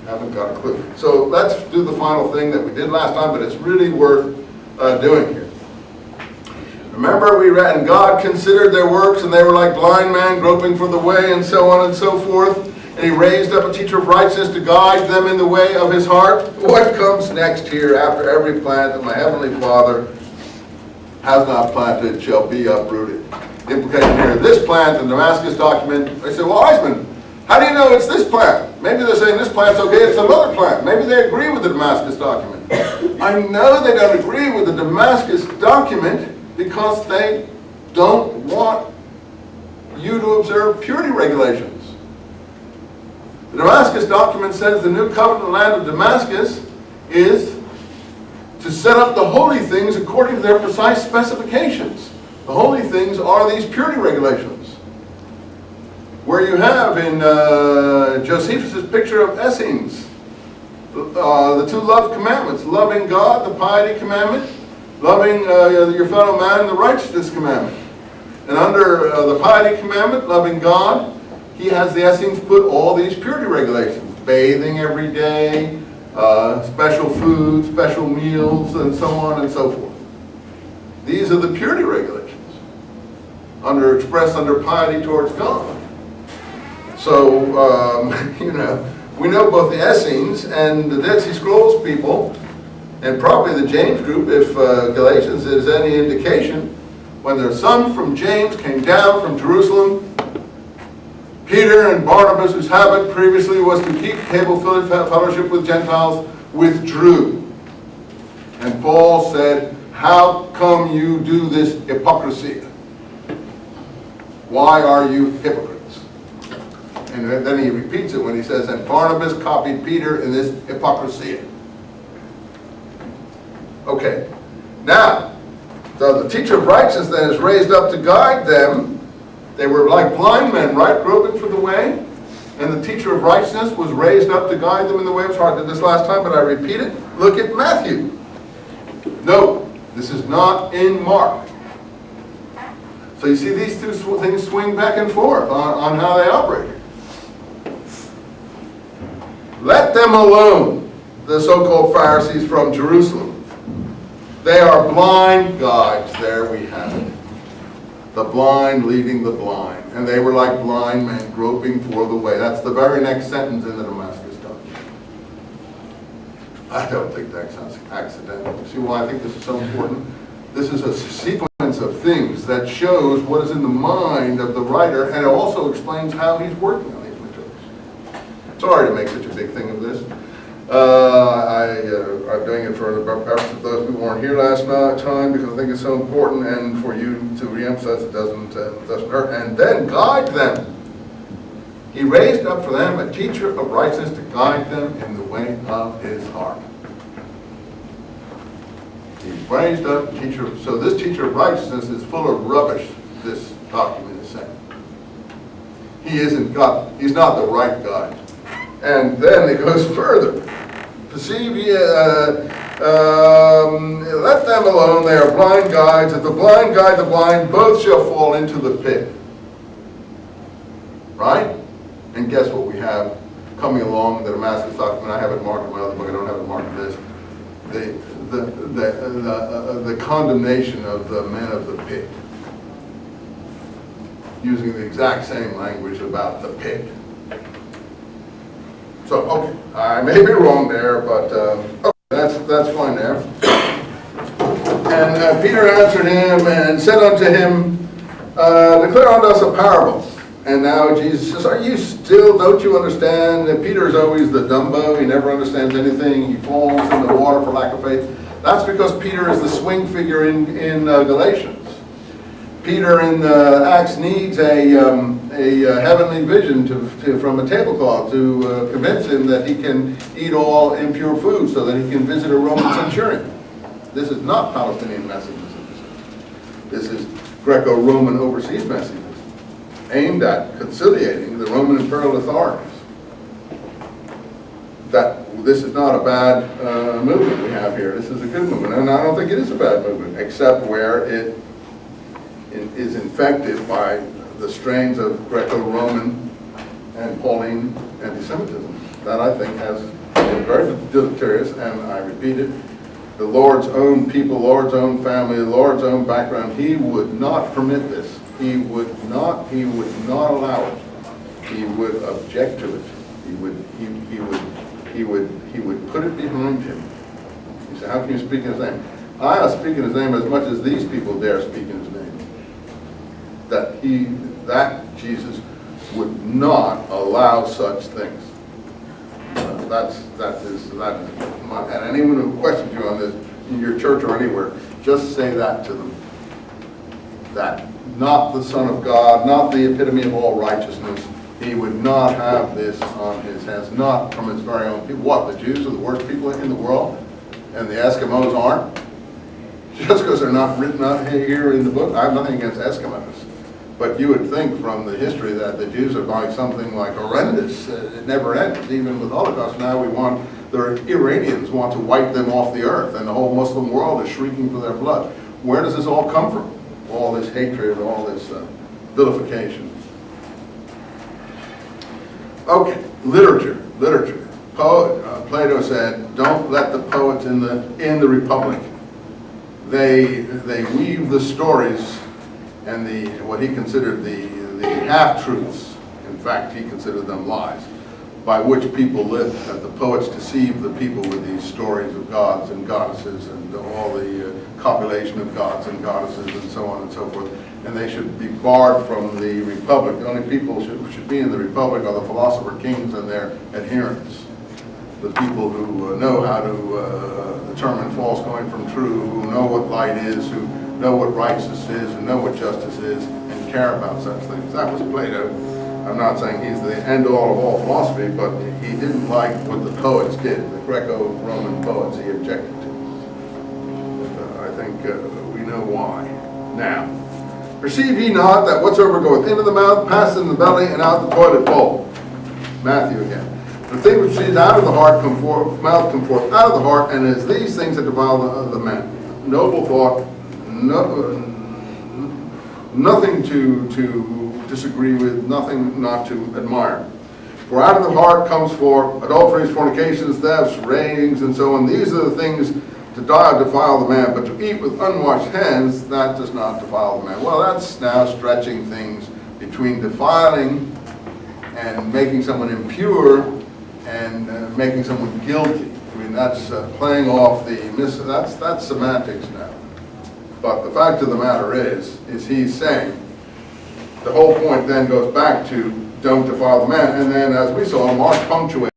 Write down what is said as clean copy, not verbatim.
Haven't got a clue. So let's do the final thing that we did last time, but it's really worth doing here. Remember we read, and God considered their works, and they were like blind men groping for the way, and so on and so forth. And he raised up a teacher of righteousness to guide them in the way of his heart. What comes next here? After every plant that my heavenly Father has not planted shall be uprooted. The implication here, this plant, the Damascus document, they say, well, Eisenman, how do you know it's this plant? Maybe they're saying this plant's okay, it's some other plant. Maybe they agree with the Damascus document. I know they don't agree with the Damascus document because they don't want you to observe purity regulations. The Damascus document says the new covenant land of Damascus is to set up the holy things according to their precise specifications. The holy things are these purity regulations. Where you have in Josephus' picture of Essenes, the two love commandments, loving God, the piety commandment, loving your fellow man, the righteousness commandment. And under the piety commandment, loving God, he has the Essenes put all these purity regulations. Bathing every day, special food, special meals, and so on and so forth. These are the purity regulations expressed under piety towards God. So, we know both the Essenes and the Dead Sea Scrolls people, and probably the James group, if Galatians is any indication, when their son from James came down from Jerusalem, Peter and Barnabas, whose habit previously was to keep table fellowship with Gentiles, withdrew. And Paul said, how come you do this hypocrisy? Why are you hypocrites? And then he repeats it when he says, and Barnabas copied Peter in this hypocrisy. Okay, now, so the teacher of righteousness then is raised up to guide them. They were like blind men, right, groping for the way. And the teacher of righteousness was raised up to guide them in the way of his heart. I did this last time, but I repeat it. Look at Matthew. No, this is not in Mark. So you see these two things swing back and forth on how they operate. Let them alone, the so-called Pharisees from Jerusalem. They are blind guides. There we have it. The blind leading the blind. And they were like blind men groping for the way. That's the very next sentence in the Damascus document. I don't think that's accidental. See why I think this is so important? This is a sequence of things that shows what is in the mind of the writer, and it also explains how he's working on these materials. Sorry to make such a big thing of this. I'm doing it for the purpose of those who weren't here last time because I think it's so important, and for you to reemphasize it doesn't hurt. And then guide them. He raised up for them a teacher of righteousness to guide them in the way of his heart. He raised up a teacher. So this teacher of righteousness is full of rubbish, this document is saying. He's not the right guide. And then it goes further. Perceive ye, let them alone, they are blind guides. If the blind guide the blind, both shall fall into the pit. Right? And guess what we have coming along in the Damascus document? I have it marked in my other book, I don't have it marked in this. The condemnation of the men of the pit. Using the exact same language about the pit. So, okay, I may be wrong there, but okay, that's fine there. And Peter answered him and said unto him, declare unto us a parable. And now Jesus says, don't you understand that Peter is always the Dumbo, he never understands anything, he falls in the water for lack of faith. That's because Peter is the swing figure in Galatians. Peter in Acts needs a heavenly vision from a tablecloth to convince him that he can eat all impure food so that he can visit a Roman centurion. This is not Palestinian messages. This is Greco-Roman overseas messages aimed at conciliating the Roman imperial authorities. This is not a bad movement we have here. This is a good movement, and I don't think it is a bad movement, except where it is infected by the strains of Greco-Roman and Pauline anti-Semitism. That, I think, has very deleterious, and I repeat it, the Lord's own people, Lord's own family, Lord's own background, he would not permit this. He would not allow it. He would object to it. He would put it behind him. He said, how can you speak in his name? I speak in his name as much as these people dare speak in his name. That Jesus would not allow such things. That is my, and anyone who questions you on this in your church or anywhere, just say that to them. That not the Son of God, not the epitome of all righteousness, he would not have this on his hands, not from his very own people. What, the Jews are the worst people in the world, and the Eskimos aren't? Just because they're not written out here in the book? I have nothing against Eskimos. But you would think from the history that the Jews are like something like horrendous. It never ends. Even with Holocaust now, the Iranians want to wipe them off the earth, and the whole Muslim world is shrieking for their blood. Where does this all come from? All this hatred, all this vilification. Okay, literature. Plato said, don't let the poets in the Republic. They weave the stories and what he considered the half-truths, in fact he considered them lies, by which people live, that the poets deceive the people with these stories of gods and goddesses and all the copulation of gods and goddesses and so on and so forth, and they should be barred from the Republic. The only people who should be in the Republic are the philosopher kings and their adherents, the people who know how to determine false going from true, who know what light is, who know what righteousness is, and know what justice is, and care about such things. That was Plato. I'm not saying he's the end-all of all philosophy, but he didn't like what the poets did, the Greco-Roman poets he objected to. I think we know why. Now, perceive ye not that whatsoever goeth into the mouth passeth in the belly and out the toilet bowl. Matthew again. The thing which proceeds out of the heart mouth come forth out of the heart, and it is these things that defile the man. Noble thought, nothing to disagree with, nothing not to admire. For out of the heart comes forth adulteries, fornications, thefts, railings, and so on. These are the things to defile the man, but to eat with unwashed hands, that does not defile the man. Well, that's now stretching things between defiling and making someone impure and making someone guilty. I mean, that's playing off that's semantics now. But the fact of the matter is he's saying, the whole point then goes back to don't defile the man, and then as we saw, Mark punctuates